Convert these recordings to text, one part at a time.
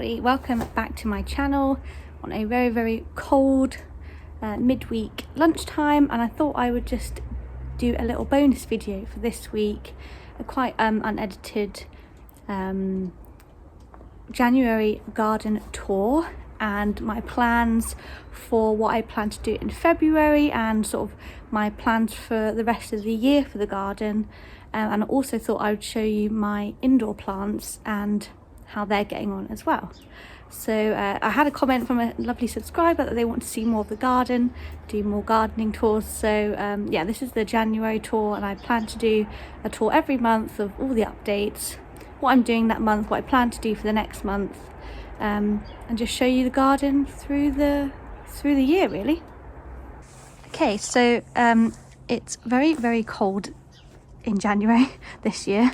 everybody, welcome back to my channel on a very cold midweek lunchtime, and I thought I would just do a little bonus video for this week, a quite unedited January garden tour and my plans for what I plan to do in February and sort of my plans for the rest of the year for the garden. And I also thought I would show you my indoor plants and how they're getting on as well. So I had a comment from a lovely subscriber that they want to see more of the garden, do more gardening tours. So yeah, this is the January tour, and I plan to do a tour every month of all the updates, what I'm doing that month, what I plan to do for the next month, and just show you the garden through the year really. Okay, so it's very cold in January this year.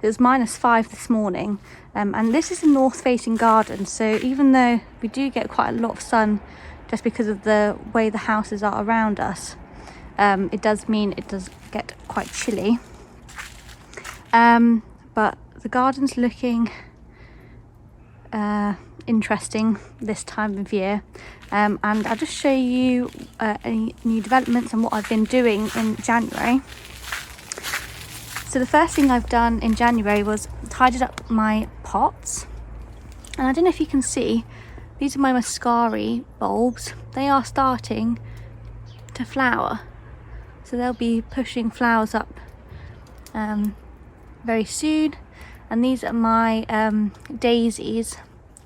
It was -5 this morning, and this is a north facing garden, so even though we do get quite a lot of sun just because of the way the houses are around us, it does mean it does get quite chilly, but the garden's looking interesting this time of year, and I'll just show you any new developments and what I've been doing in January. So the first thing I've done in January was tidied up my pots, and I don't know if you can see, these are my muscari bulbs. They are starting to flower, so they'll be pushing flowers up very soon. And these are my daisies.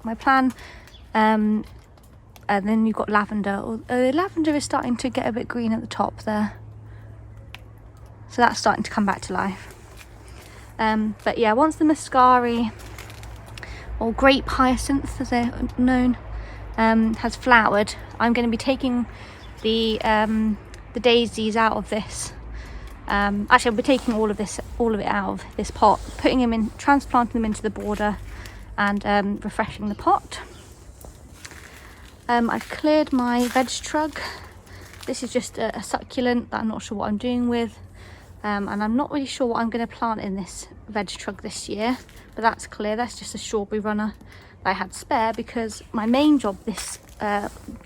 My plan, and then you've got lavender. Lavender is starting to get a bit green at the top there, so that's starting to come back to life. But yeah, once the muscari, or grape hyacinth as they're known, has flowered, I'm going to be taking the daisies out of this. Actually, I'll be taking all of it out of this pot, putting them in, transplanting them into the border, and refreshing the pot. I've cleared my veg truck. This is just a succulent that I'm not sure what I'm doing with. And I'm not really sure what I'm going to plant in this veg truck this year, but that's clear. That's just a strawberry runner that I had spare, because my main job this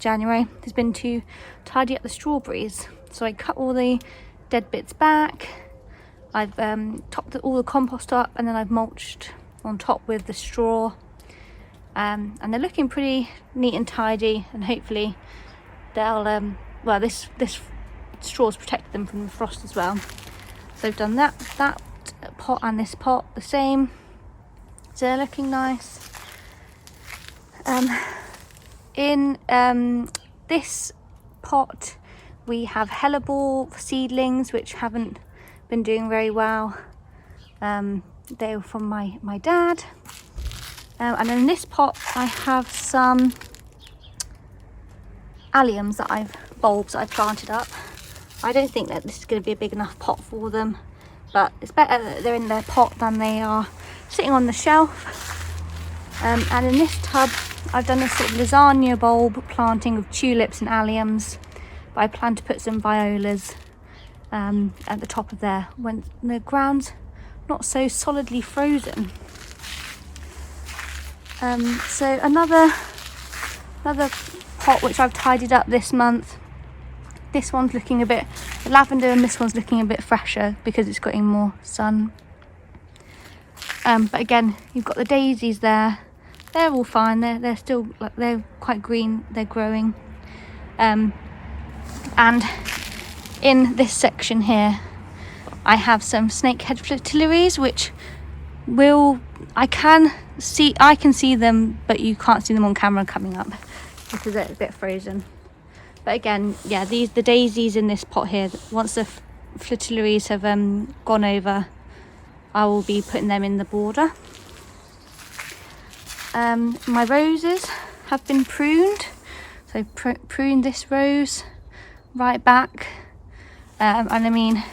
January has been to tidy up the strawberries. So I cut all the dead bits back, I've topped all the compost up, and then I've mulched on top with the straw, and they're looking pretty neat and tidy, and hopefully they'll well, this straw's protected them from the frost as well. So I've done that pot and this pot the same, so they're looking nice. In this pot we have hellebore seedlings which haven't been doing very well. They were from my dad. And in this pot I have some alliums bulbs that I've planted up. I don't think that this is going to be a big enough pot for them, but it's better that they're in their pot than they are sitting on the shelf. And in this tub I've done a sort of lasagna bulb planting of tulips and alliums, but I plan to put some violas at the top of there when the ground's not so solidly frozen. So another pot which I've tidied up this month. This one's looking a bit lavender, and this one's looking a bit fresher because it's getting more sun. But again, you've got the daisies there. They're all fine. They're still, like, they're quite green. They're growing. And in this section here, I have some snakehead fritillaries, which I can see them, but you can't see them on camera coming up because they're a bit frozen. But again, yeah, the daisies in this pot here, once the fritillaries have gone over, I will be putting them in the border. My roses have been pruned, so I pruned this rose right back, and I mean,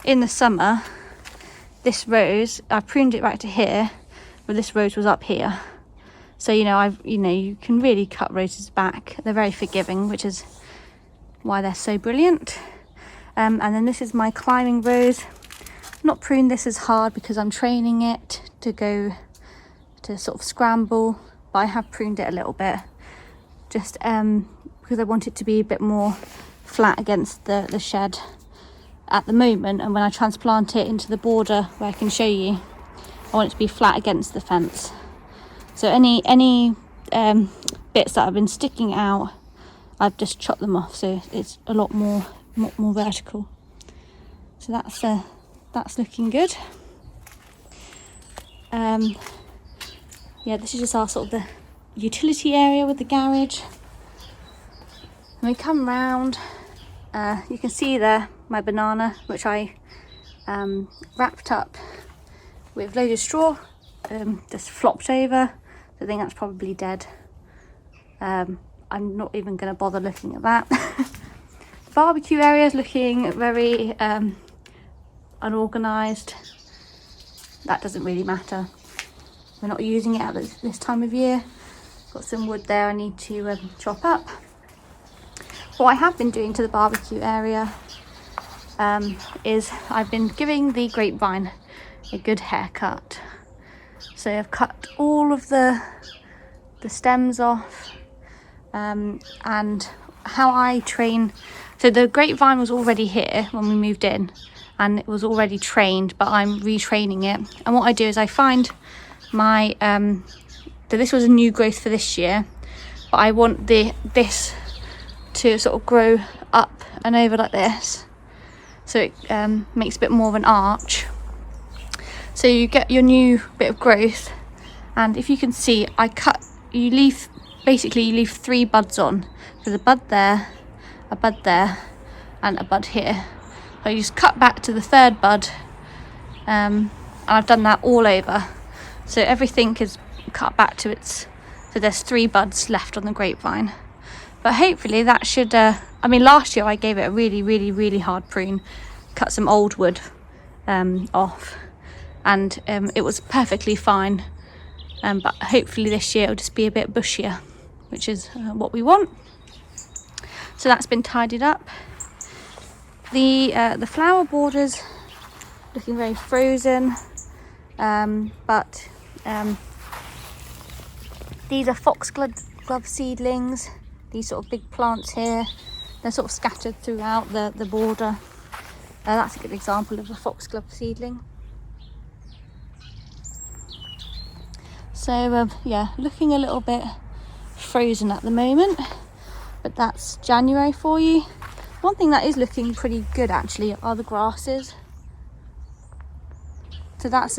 in the summer, this rose, I pruned it right to here, but this rose was up here. So, you can really cut roses back. They're very forgiving, which is why they're so brilliant. And then this is my climbing rose. Not pruned this as hard because I'm training it to go to sort of scramble but I have pruned it a little bit, just because I want it to be a bit more flat against the shed at the moment, and when I transplant it into the border where I can show you, I want it to be flat against the fence. So any bits that have been sticking out, I've just chopped them off, so it's a lot more vertical. So that's looking good. Yeah, this is just our sort of the utility area with the garage. And we come round, you can see there my banana, which I wrapped up with loads of straw, just flopped over. I think that's probably dead. I'm not even going to bother looking at that. The barbecue area is looking very unorganised. That doesn't really matter. We're not using it at this time of year. Got some wood there I need to chop up. What I have been doing to the barbecue area is I've been giving the grapevine a good haircut. So I've cut all of the stems off, and how I train. So the grapevine was already here when we moved in, and it was already trained, but I'm retraining it. And what I do is I find my so this was a new growth for this year, but I want this to sort of grow up and over like this, so it makes a bit more of an arch, so you get your new bit of growth. And if you can see, you leave 3 buds on. There's a bud there, a bud there, and a bud here. So you just cut back to the 3rd bud, and I've done that all over, so everything is cut back to its, so there's 3 buds left on the grapevine. But hopefully that should, I mean, last year I gave it a really hard prune, cut some old wood off, and it was perfectly fine. But hopefully this year it'll just be a bit bushier, which is what we want. So that's been tidied up. The flower borders looking very frozen, but these are foxglove seedlings. These sort of big plants here, they're sort of scattered throughout the border. That's a good example of a foxglove seedling. So yeah, looking a little bit frozen at the moment, but that's January for you. One thing that is looking pretty good actually are the grasses. So that's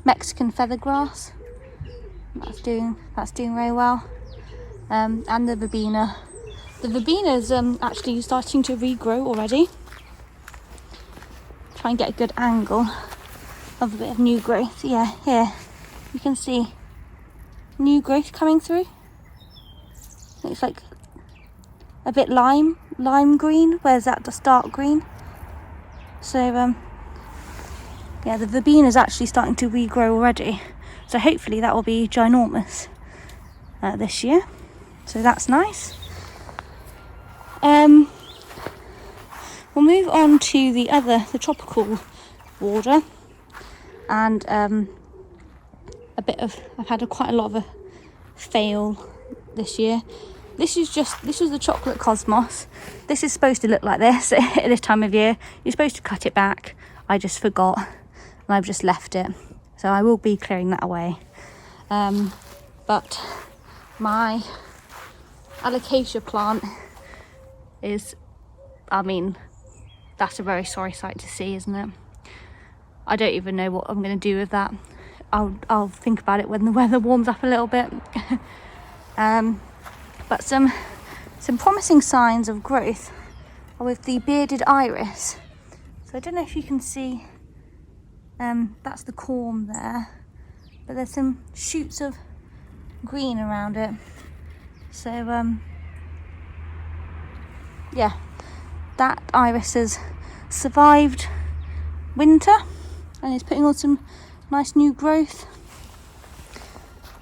Mexican feather grass. That's doing very well. And the verbena. The verbena is actually starting to regrow already. Try and get a good angle of a bit of new growth. Yeah, here you can see new growth coming through. It's like a bit lime green. Where's that? Just dark green. So yeah, the verbena is actually starting to regrow already. So hopefully that will be ginormous this year. So that's nice. We'll move on to the tropical border, and I've had quite a lot of a fail this year. This was the chocolate cosmos. This is supposed to look like this at this time of year. You're supposed to cut it back. I just forgot, and I've just left it. So I will be clearing that away. But my alocasia plant is, I mean, that's a very sorry sight to see, isn't it? I don't even know what I'm going to do with that. I'll think about it when the weather warms up a little bit. But some promising signs of growth are with the bearded iris. So I don't know if you can see, that's the corm there, but there's some shoots of green around it. So yeah, that iris has survived winter and is putting on some nice new growth.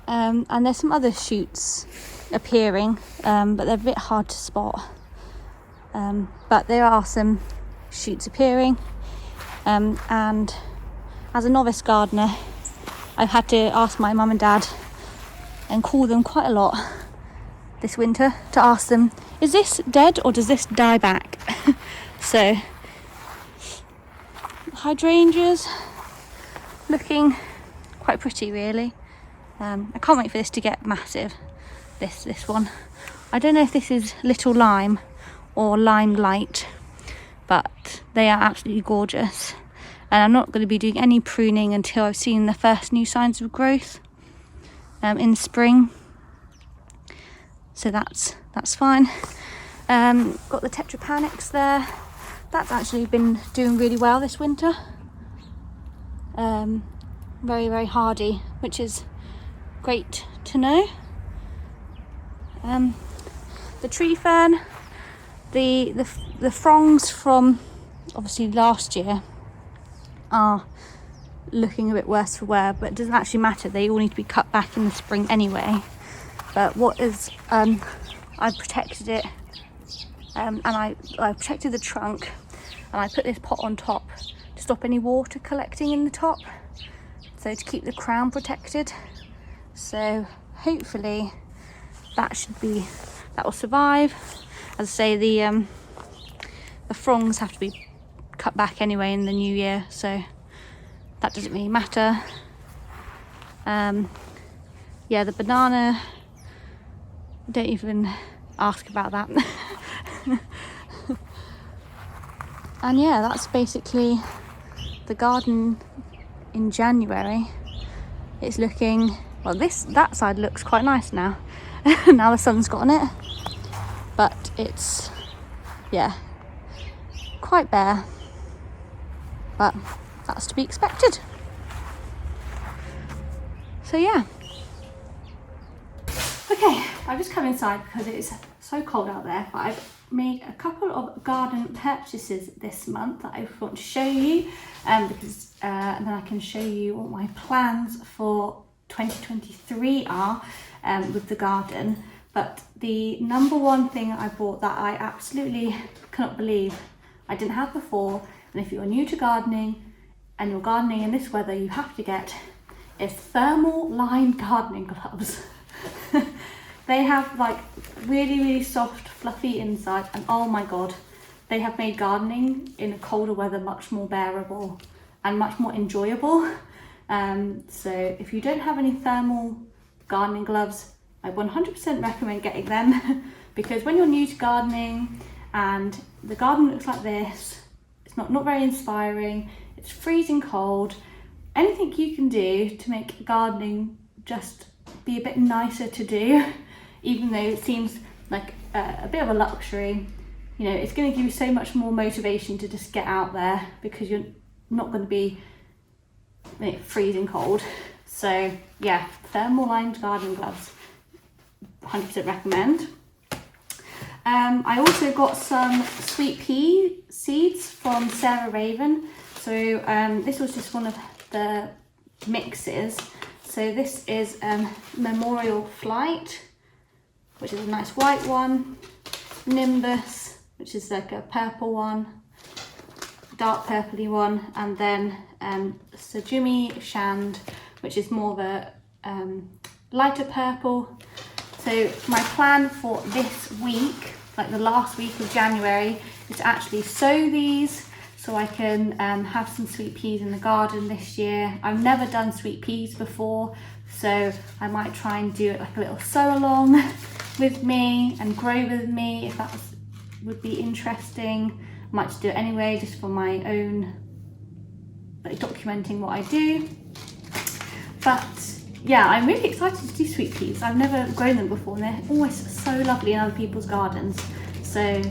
And there's some other shoots appearing, but they're a bit hard to spot. But there are some shoots appearing, and as a novice gardener, I've had to ask my mum and dad and call them quite a lot this winter to ask them, is this dead or does this die back? So hydrangeas looking quite pretty, really. I can't wait for this to get massive, this one. I don't know if this is Little Lime or Lime Light, but they are absolutely gorgeous. And I'm not going to be doing any pruning until I've seen the first new signs of growth in spring. So that's fine. Got the Tetrapanics there. That's actually been doing really well this winter. Very, very hardy, which is great to know. The tree fern, the fronds from obviously last year are looking a bit worse for wear, but it doesn't actually matter. They all need to be cut back in the spring anyway. But what is, I protected it, and I protected the trunk, and I put this pot on top to stop any water collecting in the top, so to keep the crown protected. So hopefully that will survive. As I say, the fronds have to be cut back anyway in the new year, so that doesn't really matter. Yeah, the banana, don't even ask about that. And yeah, that's basically the garden in January. It's looking, well, that side looks quite nice now. Now the sun's got on it, but it's, yeah, quite bare, but that's to be expected. So yeah. Okay, I've just come inside because it is so cold out there, but I've made a couple of garden purchases this month that I want to show you, because and then I can show you what my plans for 2023 are with the garden. But the number one thing I bought that I absolutely cannot believe I didn't have before, and if you're new to gardening and you're gardening in this weather, you have to get, is thermal lined gardening gloves. They have like really, really soft, fluffy inside, and oh my god, they have made gardening in a colder weather much more bearable and much more enjoyable. So if you don't have any thermal gardening gloves, I 100% recommend getting them because when you're new to gardening and the garden looks like this, it's not very inspiring, it's freezing cold, anything you can do to make gardening just be a bit nicer to do, even though it seems like a bit of a luxury, you know, it's going to give you so much more motivation to just get out there because you're not going to be freezing cold. So yeah, thermal lined garden gloves, 100% recommend. I also got some sweet pea seeds from Sarah Raven. So this was just one of the mixes. So this is Memorial Flight, which is a nice white one, Nimbus, which is like a purple one, dark purpley one, and then Sajumi Shand, which is more of a lighter purple. So my plan for this week, like the last week of January, is to actually sow these so I can have some sweet peas in the garden this year. I've never done sweet peas before, so I might try and do it like a little sow along with me and grow with me if that would be interesting. I might just do it anyway, just for my own, like, documenting what I do. But yeah, I'm really excited to do sweet peas. I've never grown them before and they're always so lovely in other people's gardens. So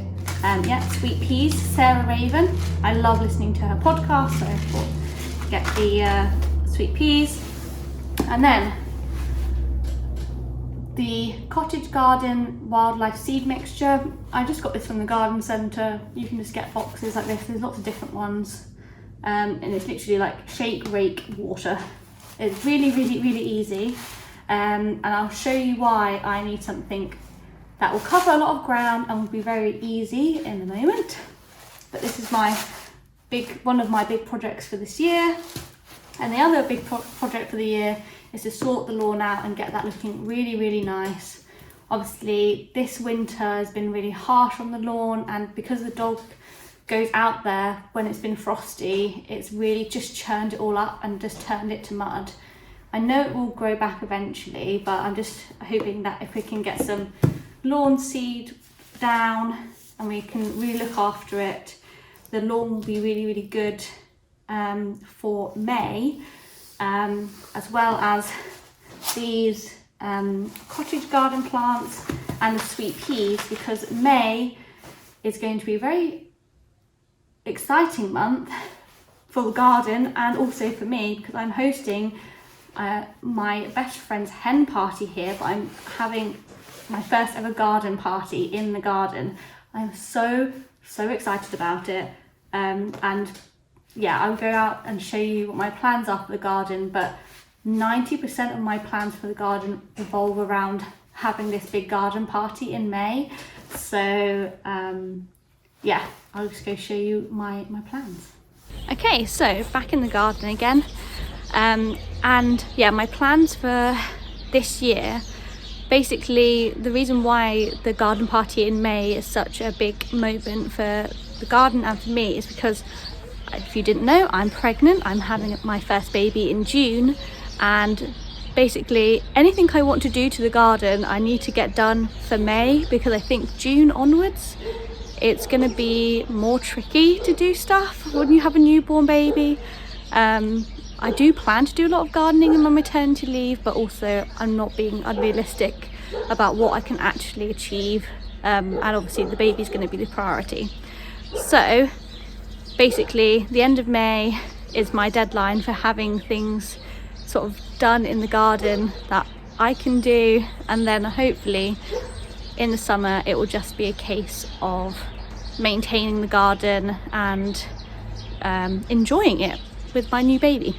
yeah, sweet peas, Sarah Raven. I love listening to her podcast, so I thought get the sweet peas. And then the Cottage Garden Wildlife Seed Mixture. I just got this from the garden centre. You can just get boxes like this. There's lots of different ones. And it's literally like shake, rake, water. It's really, really, really easy. And I'll show you why I need something that will cover a lot of ground and will be very easy in a moment. But this is one of my big projects for this year. And the other big project for the year is to sort the lawn out and get that looking really, really nice. Obviously this winter has been really harsh on the lawn, and because the dog goes out there when it's been frosty, it's really just churned it all up and just turned it to mud. I know it will grow back eventually, but I'm just hoping that if we can get some lawn seed down and we can really look after it, the lawn will be really, really good for May, as well as these cottage garden plants and the sweet peas, because May is going to be a very exciting month for the garden and also for me, because I'm hosting my best friend's hen party here, but I'm having my first ever garden party in the garden. I'm so excited about it, and yeah, I'll go out and show you what my plans are for the garden, but 90% of my plans for the garden revolve around having this big garden party in May. So yeah, I'll just go show you my plans. Okay, so back in the garden again, and yeah, my plans for this year, basically the reason why the garden party in May is such a big moment for the garden and for me is because, if you didn't know, I'm pregnant. I'm having my first baby in June, and basically anything I want to do to the garden I need to get done for May, because I think June onwards it's going to be more tricky to do stuff when you have a newborn baby. I do plan to do a lot of gardening in my maternity leave, but also I'm not being unrealistic about what I can actually achieve, and obviously the baby's going to be the priority. So basically the end of May is my deadline for having things sort of done in the garden that I can do, and then hopefully in the summer it will just be a case of maintaining the garden and enjoying it with my new baby.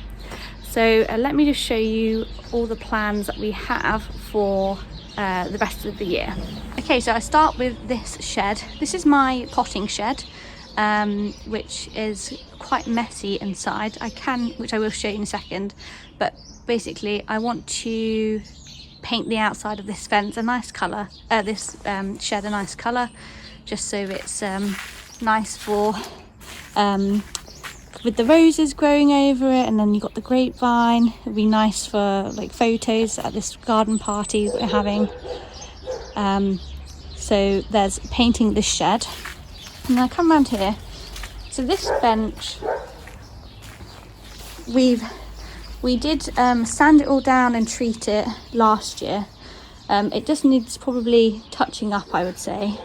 So let me just show you all the plans that we have for the rest of the year. Okay, so I start with this shed. This is my potting shed, which is quite messy inside. Which I will show you in a second, but basically I want to paint the outside of this fence a nice colour, this shed a nice colour, just so it's nice for with the roses growing over it, and then you've got the grapevine. It'll be nice for like photos at this garden party that we're having. So there's painting this shed, and then I come around here. So this bench, we did sand it all down and treat it last year. It just needs probably touching up, I would say,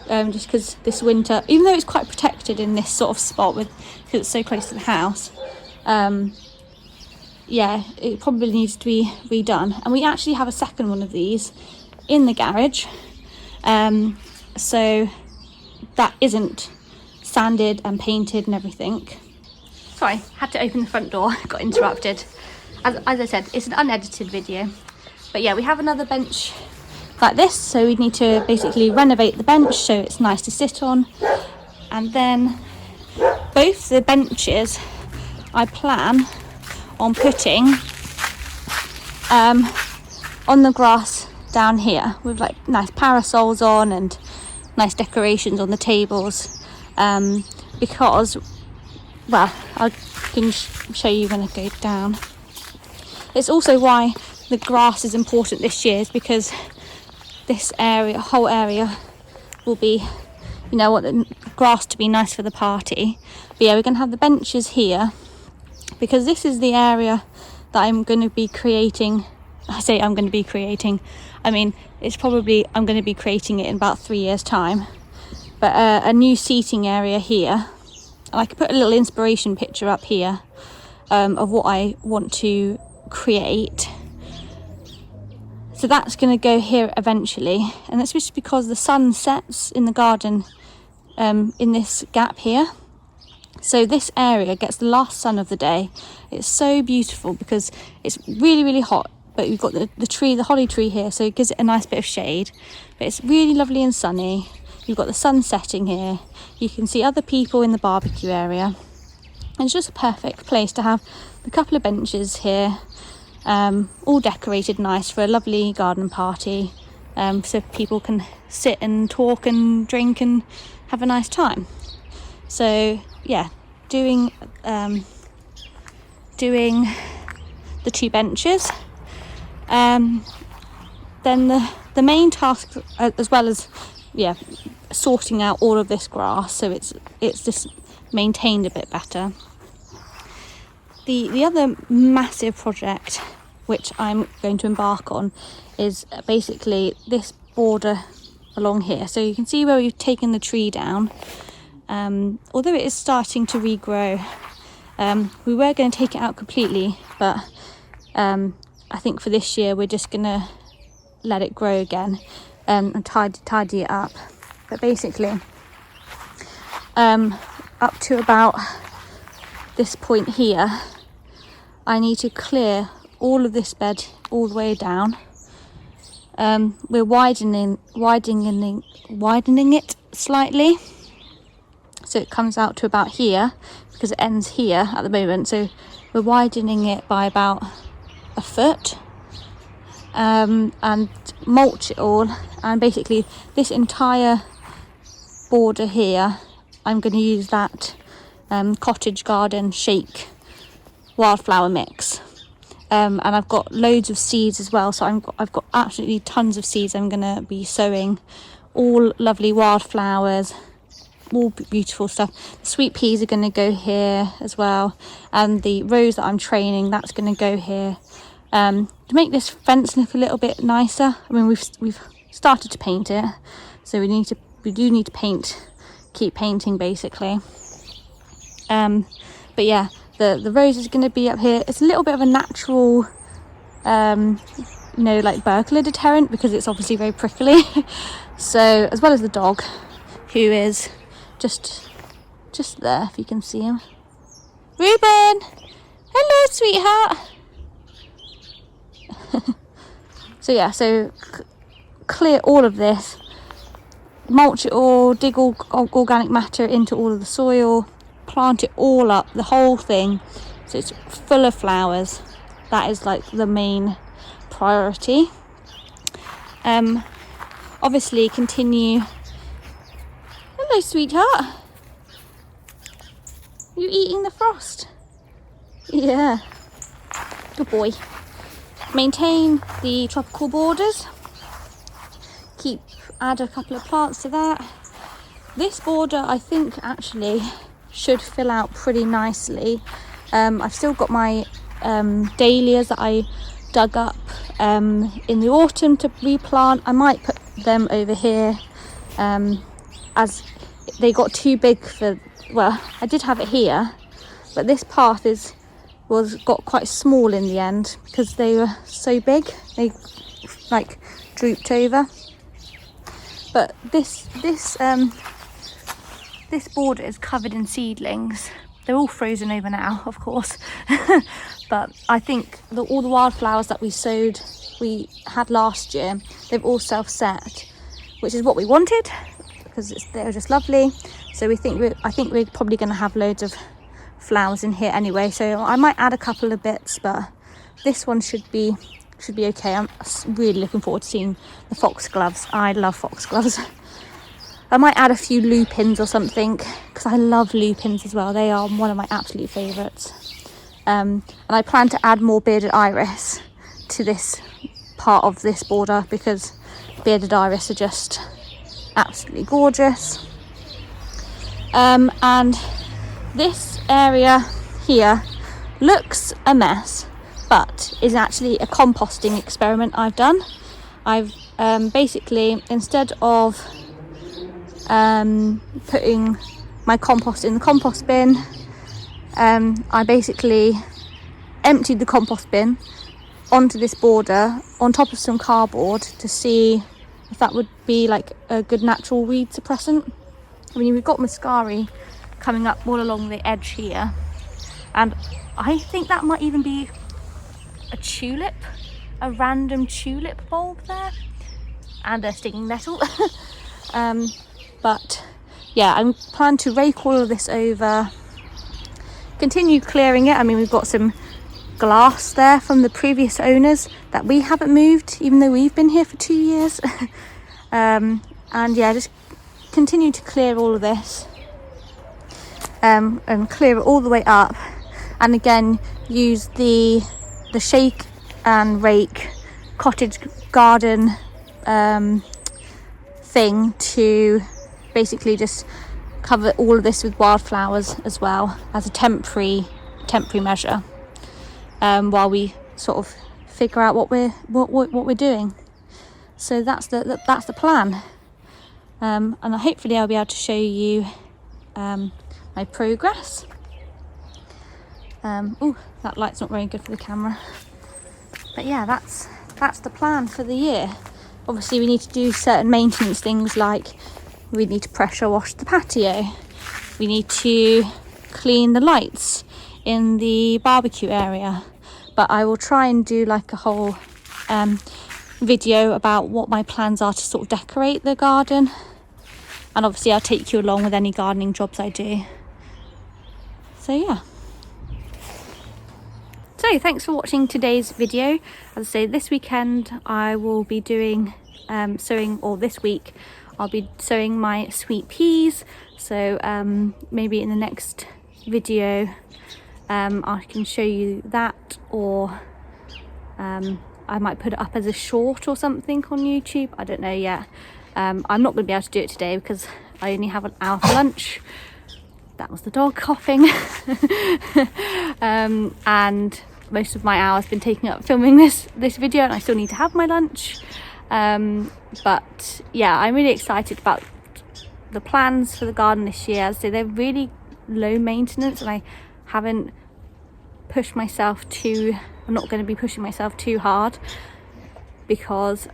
just because this winter, even though it's quite protected in this sort of spot because it's so close to the house, yeah, it probably needs to be redone. And we actually have a second one of these in the garage, so that isn't sanded and painted and everything. Sorry, had to open the front door, got interrupted. As I said, it's an unedited video. But yeah, we have another bench like this, so we need to basically renovate the bench so it's nice to sit on. And then both the benches I plan on putting on the grass down here with like nice parasols on and nice decorations on the tables, because, well, I can show you when I go down. It's also why the grass is important this year, is because this area, whole area, will be, you know, want the grass to be nice for the party. But yeah, we're going to have the benches here because this is the area that I'm going to be creating. I say I'm going to be creating, I mean it's probably I'm going to be creating it in about 3 years time, but a new seating area here. And I could put a little inspiration picture up here of what I want to create. So that's going to go here eventually, and that's just because the sun sets in the garden in this gap here. So this area gets the last sun of the day. It's so beautiful because it's really, really hot, but we've got the tree, the holly tree here, so it gives it a nice bit of shade. But it's really lovely and sunny. You've got the sun setting here. You can see other people in the barbecue area. And it's just a perfect place to have a couple of benches here. all decorated nice for a lovely garden party, so people can sit and talk and drink and have a nice time. So yeah, doing the 2 benches. Then the main task, as well as sorting out all of this grass so it's just maintained a bit better. The other massive project which I'm going to embark on is basically this border along here. So you can see where we've taken the tree down. Although it is starting to regrow, we were going to take it out completely, but I think for this year we're just going to let it grow again, and tidy it up. But basically, up to about this point here, I need to clear all of this bed all the way down. We're widening it slightly, so it comes out to about here, because it ends here at the moment. So we're widening it by about a foot, and mulch it all. And basically this entire border here, I'm going to use that cottage garden shake wildflower mix, and I've got loads of seeds as well. So I've got absolutely tons of seeds. I'm going to be sowing all lovely wildflowers, all beautiful stuff. The sweet peas are going to go here as well, and the rose that I'm training, that's going to go here, to make this fence look a little bit nicer. I mean, we've started to paint it, so we do need to keep painting basically. But yeah, the rose is going to be up here. It's a little bit of a natural like burglar deterrent, because it's obviously very prickly. So, as well as the dog, who is just there, if you can see him. Reuben! Hello, sweetheart! So yeah, clear all of this, mulch it all, dig all organic matter into all of the soil, plant it all up, the whole thing, so it's full of flowers. That is like the main priority. Obviously continue. Hello, sweetheart. You eating the frost? Yeah, good boy. Maintain the tropical borders, add a couple of plants to that. This border, I think, actually should fill out pretty nicely. I've still got my dahlias that I dug up in the autumn to replant. I might put them over here, as they got too big for, well, I did have it here, but this path got quite small in the end because they were so big. They like drooped over. But this border is covered in seedlings. They're all frozen over now, of course. But I think all the wildflowers that we had last year, they've all self-set, which is what we wanted, because they were just lovely. So I think we're probably going to have loads of flowers in here anyway. So I might add a couple of bits, but this one should be okay. I'm really looking forward to seeing the foxgloves. I love foxgloves. I might add a few lupins or something, because I love lupins as well. They are one of my absolute favourites. And I plan to add more bearded iris to this part of this border, because bearded iris are just absolutely gorgeous. And this area here looks a mess, but is actually a composting experiment I've done. I've basically, instead of putting my compost in the compost bin, I basically emptied the compost bin onto this border on top of some cardboard to see if that would be like a good natural weed suppressant. I mean, we've got muscari coming up all along the edge here, and I think that might even be a random tulip bulb there, and a stinging nettle. But yeah, I'm planning to rake all of this over, continue clearing it. I mean, we've got some glass there from the previous owners that we haven't moved, even though we've been here for 2 years. And yeah, just continue to clear all of this and clear it all the way up, and again use the shake and rake cottage garden thing to basically just cover all of this with wildflowers as well, as a temporary measure, while we sort of figure out what we're doing. So that's the plan, and hopefully I'll be able to show you my progress. Oh, that light's not very good for the camera, but yeah, that's the plan for the year. Obviously we need to do certain maintenance things, like we need to pressure wash the patio, we need to clean the lights in the barbecue area, but I will try and do like a whole video about what my plans are to sort of decorate the garden, and obviously I'll take you along with any gardening jobs I do. So yeah, so thanks for watching today's video. As I say, this weekend I will be doing sowing, or this week I'll be sowing my sweet peas. So maybe in the next video I can show you that, or I might put it up as a short or something on YouTube. I don't know yet. I'm not going to be able to do it today because I only have an hour for lunch. That was the dog coughing. And most of my hour's been taken up filming this video, and I still need to have my lunch. But yeah, I'm really excited about the plans for the garden this year. So they're really low maintenance, and I haven't pushed myself too, I'm not going to be pushing myself too hard, because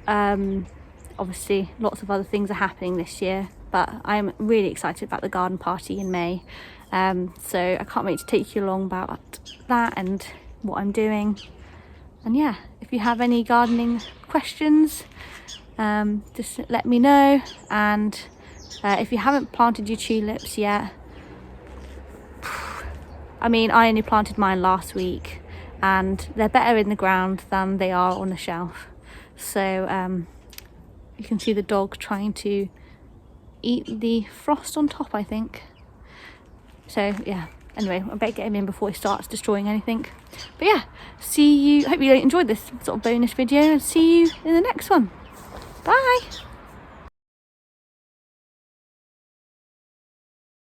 obviously lots of other things are happening this year. But I'm really excited about the garden party in May, so I can't wait to take you along about that and what I'm doing. And yeah, if you have any gardening questions, just let me know. And if you haven't planted your tulips yet, I mean, I only planted mine last week, and they're better in the ground than they are on the shelf. So you can see the dog trying to eat the frost on top, I think. So yeah, anyway, I better get him in before he starts destroying anything. But yeah, see you, hope you enjoyed this sort of bonus video, and see you in the next one. Bye.